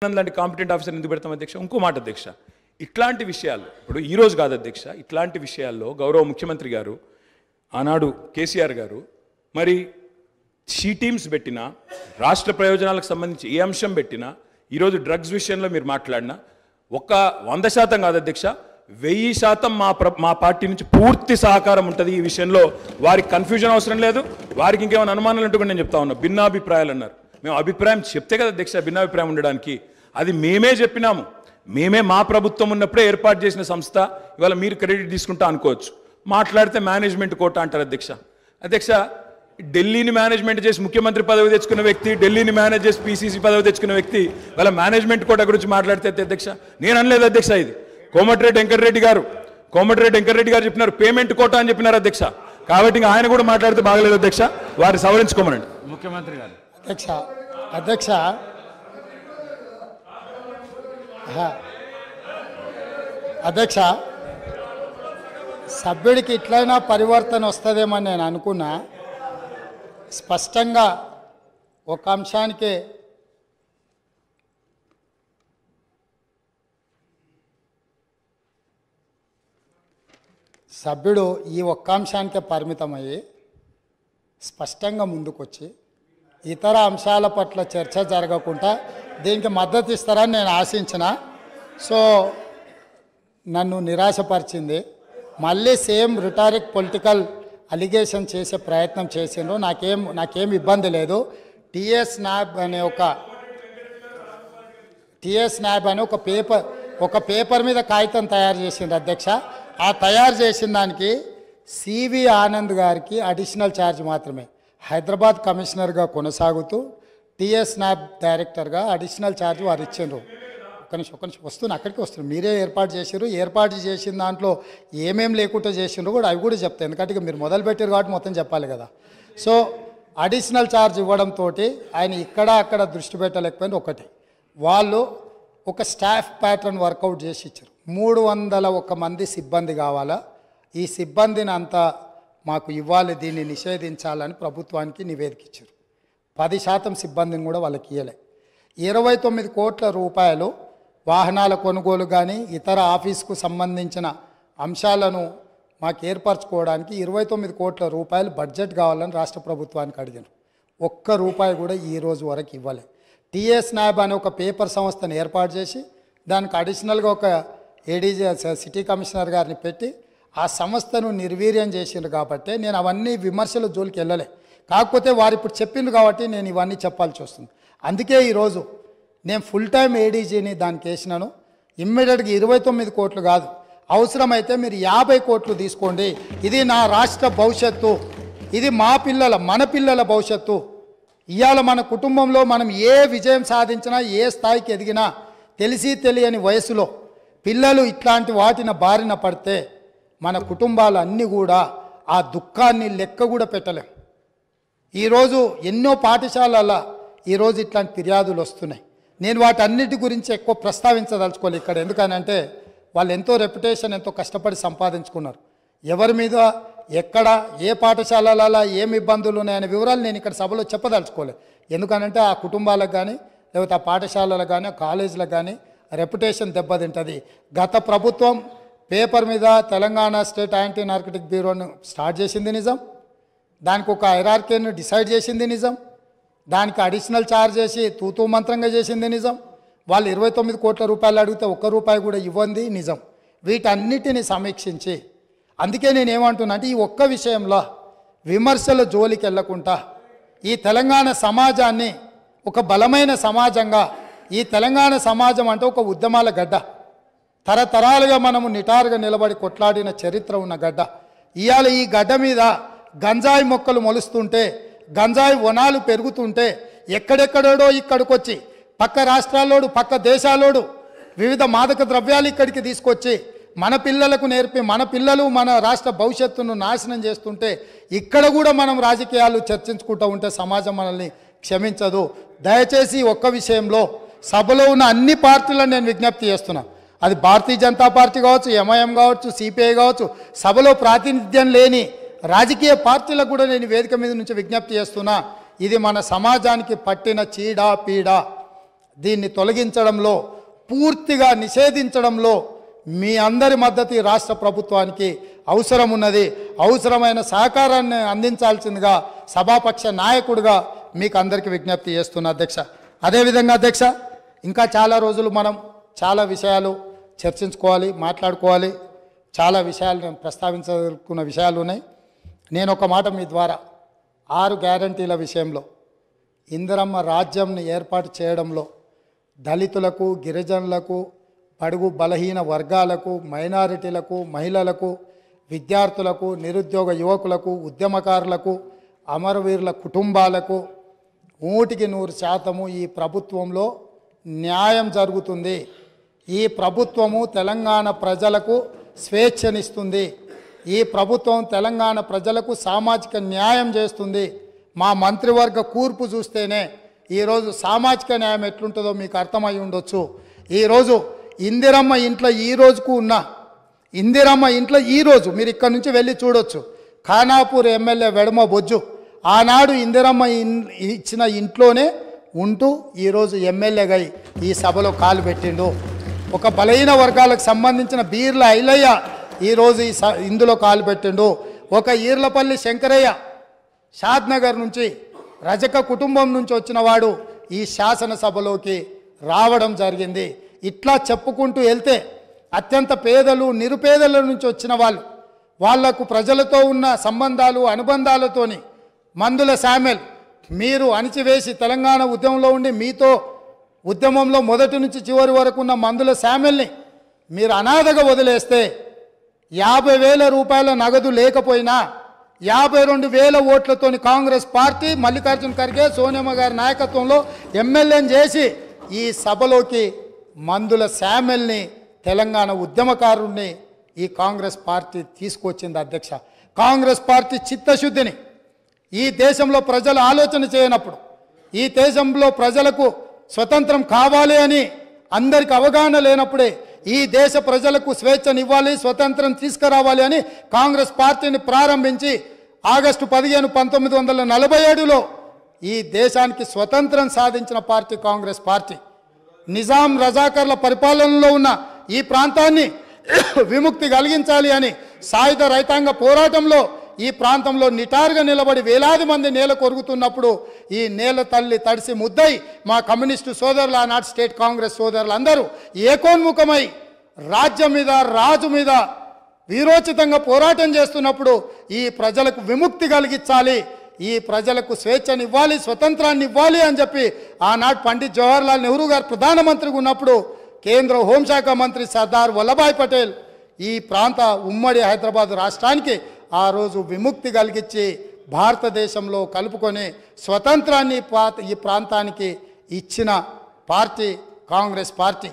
లాంటి competent officer ఎందుకు పెడతాం అధ్యక్ష? ఇంకో మాట అధ్యక్ష, ఇట్లాంటి విషయాలు ఇప్పుడు ఈరోజు కాదు అధ్యక్ష, ఇట్లాంటి విషయాల్లో గౌరవ ముఖ్యమంత్రి గారు ఆనాడు కేసీఆర్ గారు మరి షీ టీమ్స్ పెట్టినా, రాష్ట్ర ప్రయోజనాలకు సంబంధించి ఏ అంశం పెట్టినా, ఈరోజు డ్రగ్స్ విషయంలో మీరు మాట్లాడినా ఒక 100% కాదు అధ్యక్ష, 1000% మా పార్టీ నుంచి పూర్తి సహకారం ఉంటుంది ఈ విషయంలో. వారికి కన్ఫ్యూజన్ అవసరం లేదు, వారికి ఇంకేమైనా అనుమానాలు ఉంటే కూడా నేను చెప్తా ఉన్నా. భిన్నాభిప్రాయాలు అన్నారు, మేము అభిప్రాయం చెప్తే కదా అధ్యక్ష భిన్నాభిప్రాయం ఉండడానికి. అది మేమే చెప్పినాము, మేమే మా ప్రభుత్వం ఉన్నప్పుడే ఏర్పాటు చేసిన సంస్థ. ఇవాళ మీరు క్రెడిట్ తీసుకుంటా అనుకోవచ్చు, మాట్లాడితే మేనేజ్మెంట్ కోట అంటారు అధ్యక్ష. అధ్యక్ష, ఢిల్లీని మేనేజ్మెంట్ చేసి ముఖ్యమంత్రి పదవి తెచ్చుకున్న వ్యక్తి, ఢిల్లీని మేనేజ్ చేసి పీసీసీ పదవి తెచ్చుకున్న వ్యక్తి వాళ్ళ మేనేజ్మెంట్ కోట గురించి మాట్లాడితే అధ్యక్ష నేను అనలేదు అధ్యక్ష. ఇది కోమటిరెడ్డి వెంకటరెడ్డి గారు చెప్పినారు, పేమెంట్ కోట అని చెప్పినారు అధ్యక్ష. కాబట్టి ఆయన కూడా మాట్లాడితే బాగలేదు అధ్యక్ష, వారిని సవరించుకోమనండి ముఖ్యమంత్రి గారు. అధ్యక్ష సభ్యుడికి ఇట్లయినా పరివర్తన వస్తుందేమని నేను అనుకున్నా. స్పష్టంగా ఒక అంశానికే సభ్యుడు ఈ ఒక్క అంశానికే పరిమితమయ్యి స్పష్టంగా ముందుకొచ్చి ఇతర అంశాల పట్ల చర్చ జరగకుండా దీనికి మద్దతు ఇస్తారని నేను ఆశించిన. సో నన్ను నిరాశపరిచింది. మళ్ళీ సేమ్ రిటారిక్ పొలిటికల్ అలిగేషన్ చేసే ప్రయత్నం చేసిండ్రు. నాకేం ఇబ్బంది లేదు. టిఎస్ నాబ్ అనే ఒక పేపర్ మీద కాగితం తయారు చేసిండ్రు అధ్యక్ష. ఆ తయారు చేసిన దానికి సివి ఆనంద్ గారికి అడిషనల్ ఛార్జ్ మాత్రమే, హైదరాబాద్ కమిషనర్గా కొనసాగుతూ టిఎస్ నాబ్ డైరెక్టర్గా అడిషనల్ ఛార్జ్ వారు ఇచ్చిండ్రు. ఒక నిమిషం అక్కడికి వస్తున్నాను. మీరే ఏర్పాటు చేసారు, ఏర్పాటు చేసిన దాంట్లో ఏమేం లేకుండా చేసిండ్రు కూడా అవి కూడా చెప్తాను, ఎందుకంటే మీరు మొదలుపెట్టారు కాబట్టి మొత్తం చెప్పాలి కదా. సో అడిషనల్ ఛార్జ్ ఇవ్వడంతో ఆయన ఇక్కడ అక్కడ దృష్టి పెట్టలేకపోయింది. ఒకటి, వాళ్ళు ఒక స్టాఫ్ ప్యాటర్న్ వర్కౌట్ చేసి ఇచ్చారు. 301 మంది సిబ్బంది కావాలా, ఈ సిబ్బందిని అంతా మాకు ఇవ్వాలి, దీన్ని నిషేధించాలని ప్రభుత్వానికి నివేదిక ఇచ్చారు. 10% సిబ్బందిని కూడా వాళ్ళకి ఇవ్వలే. 29 కోట్ల రూపాయలు వాహనాల కొనుగోలు కానీ ఇతర ఆఫీసుకు సంబంధించిన అంశాలను మాకు ఏర్పరచుకోవడానికి 29 కోట్ల రూపాయలు బడ్జెట్ కావాలని రాష్ట్ర ప్రభుత్వానికి అడిగారు. ₹1 కూడా ఈ రోజు వరకు ఇవ్వలే. టిఎస్ నాబ్ అనే ఒక పేపర్ సంస్థను ఏర్పాటు చేసి దానికి అడిషనల్గా ఒక ఏడీజీ సిటీ కమిషనర్ గారిని పెట్టి ఆ సంస్థను నిర్వీర్యం చేసిండ్రు. కాబట్టి నేను అవన్నీ విమర్శల జోలికి వెళ్ళలే. కాకపోతే వారు ఇప్పుడు చెప్పిండ్రు కాబట్టి నేను ఇవన్నీ చెప్పాల్సి వస్తుంది. అందుకే ఈరోజు నేను ఫుల్ టైం ఏడీజీని దానికి వేసినాను. ఇమ్మీడియట్గా 29 కోట్లు కాదు, అవసరమైతే మీరు 50 కోట్లు తీసుకోండి. ఇది నా రాష్ట్ర భవిష్యత్తు, ఇది మన పిల్లల భవిష్యత్తు. ఇవాళ మన కుటుంబంలో మనం ఏ విజయం సాధించినా, ఏ స్థాయికి ఎదిగినా తెలిసి తెలియని వయసులో పిల్లలు ఇట్లాంటి వాటిన బారిన పడితే మన కుటుంబాలు అన్నీ కూడా ఆ దుఃఖాన్ని లెక్క కూడా పెట్టలేం. ఈరోజు ఎన్నో పాఠశాలల్లో ఈరోజు ఇట్లాంటి ఫిర్యాదులు వస్తున్నాయి. నేను వాటన్నిటి గురించి ఎక్కువ ప్రస్తావించదలుచుకోలేదు ఇక్కడ, ఎందుకనంటే వాళ్ళు ఎంతో రెప్యుటేషన్ ఎంతో కష్టపడి సంపాదించుకున్నారు. ఎవరి మీద ఎక్కడ ఏ పాఠశాలలలో ఏమి ఇబ్బందులు ఉన్నాయనే వివరాలు నేను ఇక్కడ సభలో చెప్పదలుచుకోలేదు. ఎందుకనంటే ఆ కుటుంబాలకు కానీ లేకపోతే ఆ పాఠశాలలకు కానీ ఆ కాలేజీలకు కానీ రెప్యుటేషన్ దెబ్బతింటుంది. గత ప్రభుత్వం పేపర్ మీద తెలంగాణ స్టేట్ యాంటీ నార్కటిక్ బ్యూరోను స్టార్ట్ చేసింది నిజం, దానికి ఒక హైరార్కీని డిసైడ్ చేసింది నిజం, దానికి అడిషనల్ ఛార్జ్ చేసి తూతూ మంత్రంగా చేసింది నిజం. వాళ్ళు 29 కోట్ల రూపాయలు అడిగితే ₹1 కూడా ఇవ్వండి నిజం. వీటన్నిటిని సమీక్షించి అందుకే నేను ఏమంటున్నా అంటే ఈ ఒక్క విషయంలో విమర్శల జోలికి వెళ్లకుండా ఈ తెలంగాణ సమాజాన్ని ఒక బలమైన సమాజంగా, ఈ తెలంగాణ సమాజం అంటే ఒక ఉద్యమాల గడ్డ, తరతరాలుగా మనము నిటారుగా నిలబడి కొట్లాడిన చరిత్ర ఉన్న గడ్డ. ఇవాళ ఈ గడ్డ మీద గంజాయి మొక్కలు మొలుస్తుంటే, గంజాయి వనాలు పెరుగుతుంటే ఎక్కడెక్కడో ఇక్కడికొచ్చి పక్క రాష్ట్రాల్లోడు పక్క దేశాల్లోడు వివిధ మాదక ద్రవ్యాలు ఇక్కడికి తీసుకొచ్చి మన పిల్లలకు నేర్పి మన పిల్లలు మన రాష్ట్ర భవిష్యత్తును నాశనం చేస్తుంటే ఇక్కడ కూడా మనం రాజకీయాలు చర్చించుకుంటూ ఉంటే సమాజం మనల్ని క్షమించదు. దయచేసి ఒక్క విషయంలో సభలో ఉన్న అన్ని పార్టీలను నేను విజ్ఞప్తి చేస్తున్నా, అది భారతీయ జనతా పార్టీ కావచ్చు, ఎంఐఎం కావచ్చు, సిపిఐ కావచ్చు, సభలో ప్రాతినిధ్యం లేని రాజకీయ పార్టీలకు కూడా నేను వేదిక మీద నుంచి విజ్ఞప్తి చేస్తున్నా, ఇది మన సమాజానికి పట్టిన చీడ పీడ. దీన్ని తొలగించడంలో, పూర్తిగా నిషేధించడంలో మీ అందరి మద్దతు ఈ రాష్ట్ర ప్రభుత్వానికి అవసరం ఉన్నది. అవసరమైన సహకారాన్ని అందించాల్సిందిగా సభాపక్ష నాయకుడిగా మీకు అందరికీ విజ్ఞప్తి చేస్తున్నా అధ్యక్ష. అదేవిధంగా అధ్యక్ష, ఇంకా చాలా రోజులు మనం చాలా విషయాలు చర్చించుకోవాలి, మాట్లాడుకోవాలి. చాలా విషయాలు నేను ప్రస్తావించాలనుకున్న విషయాలు ఉన్నాయి. నేను ఒక మాట మీ ద్వారా 6 గ్యారంటీల విషయంలో, ఇందిరమ్మ రాజ్యంని ఏర్పాటు చేయడంలో దళితులకు, గిరిజనులకు, బడుగు బలహీన వర్గాలకు, మైనారిటీలకు, మహిళలకు, విద్యార్థులకు, నిరుద్యోగ యువకులకు, ఉద్యమకారులకు, అమరవీరుల కుటుంబాలకు 100% ఈ ప్రభుత్వంలో న్యాయం జరుగుతుంది. ఈ ప్రభుత్వము తెలంగాణ ప్రజలకు స్వేచ్ఛనిస్తుంది. ఈ ప్రభుత్వం తెలంగాణ ప్రజలకు సామాజిక న్యాయం చేస్తుంది. మా మంత్రివర్గ కూర్పు చూస్తేనే ఈరోజు సామాజిక న్యాయం ఎట్లుంటుందో మీకు అర్థమై ఉండొచ్చు. ఈరోజు ఇందిరమ్మ ఇంట్లో ఈ రోజుకు ఉన్న ఇందిరమ్మ ఇంట్లో ఈరోజు మీరు ఇక్కడ నుంచి వెళ్ళి చూడొచ్చు. ఖానాపూర్ ఎమ్మెల్యే వెడమ బొజ్జు ఆనాడు ఇందిరమ్మ ఇచ్చిన ఇంట్లోనే ఉంటూ ఈరోజు ఎమ్మెల్యేగా ఈ సభలో కాలు పెట్టిండు. ఒక బలహీన వర్గాలకు సంబంధించిన బీర్ల ఐలయ్య ఈరోజు ఇందులో కాలు పెట్టిండు. ఒక ఈర్లపల్లి శంకరయ్య షాద్నగర్ నుంచి రజక కుటుంబం నుంచి వచ్చిన వాడు ఈ శాసనసభలోకి రావడం జరిగింది. ఇట్లా చెప్పుకుంటూ వెళ్తే అత్యంత పేదలు, నిరుపేదల నుంచి వచ్చిన వాళ్లకు ప్రజలతో ఉన్న సంబంధాలు, అనుబంధాలతోని మందుల శామ్యుల్ మీరు అణిచివేసి తెలంగాణ ఉద్యమంలో ఉండి మీతో ఉద్యమంలో మొదటి నుంచి చివరి వరకు ఉన్న మందుల శామ్యుల్ని మీరు అనాథగా వదిలేస్తే 50,000 రూపాయల నగదు లేకపోయినా 52,000 ఓట్లతోని కాంగ్రెస్ పార్టీ మల్లికార్జున ఖర్గే, సోనియమ్మ గారి నాయకత్వంలో ఎమ్మెల్యేని చేసి ఈ సభలోకి మందుల శామ్యుల్ని, తెలంగాణ ఉద్యమకారుణ్ణి ఈ కాంగ్రెస్ పార్టీ తీసుకొచ్చింది అధ్యక్ష. కాంగ్రెస్ పార్టీ చిత్తశుద్ధిని ఈ దేశంలో ప్రజలు ఆలోచన చేయనప్పుడు, ఈ దేశంలో ప్రజలకు స్వతంత్రం కావాలి అని అందరికి అవగాహన లేనప్పుడే ఈ దేశ ప్రజలకు స్వేచ్ఛనివ్వాలి, స్వతంత్రం తీసుకురావాలి అని కాంగ్రెస్ పార్టీని ప్రారంభించి ఆగస్టు 15, 1947లో ఈ దేశానికి స్వతంత్రం సాధించిన పార్టీ కాంగ్రెస్ పార్టీ. నిజాం రజాకర్ల పరిపాలనలో ఉన్న ఈ ప్రాంతాన్ని విముక్తి కలిగించాలి అని సాయుధ రైతాంగ పోరాటంలో ఈ ప్రాంతంలో నిటారుగా నిలబడి వేలాది మంది నేల కొరుగుతున్నప్పుడు ఈ నేల తల్లి తడిసి ముద్దై మా కమ్యూనిస్టు సోదరులు, ఆనాటి స్టేట్ కాంగ్రెస్ సోదరులు అందరూ ఏకోన్ముఖమై రాజ్యం మీద, రాజు మీద వీరోచితంగా పోరాటం చేస్తున్నప్పుడు ఈ ప్రజలకు విముక్తి కలిగించాలి, ఈ ప్రజలకు స్వేచ్ఛనివ్వాలి, స్వతంత్రాన్ని ఇవ్వాలి అని చెప్పి ఆనాడు పండిత్ జవహర్లాల్ నెహ్రూ గారు ప్రధానమంత్రిగా ఉన్నప్పుడు కేంద్ర హోంశాఖ మంత్రి సర్దార్ వల్లభాయ్ పటేల్ ఈ ప్రాంత ఉమ్మడి హైదరాబాద్ రాష్ట్రానికి ఆ రోజు విముక్తి కలిగించి భారతదేశంలో కలుపుకొని స్వతంత్రాన్ని ఈ ప్రాంతానికి ఇచ్చిన పార్టీ కాంగ్రెస్ పార్టీ.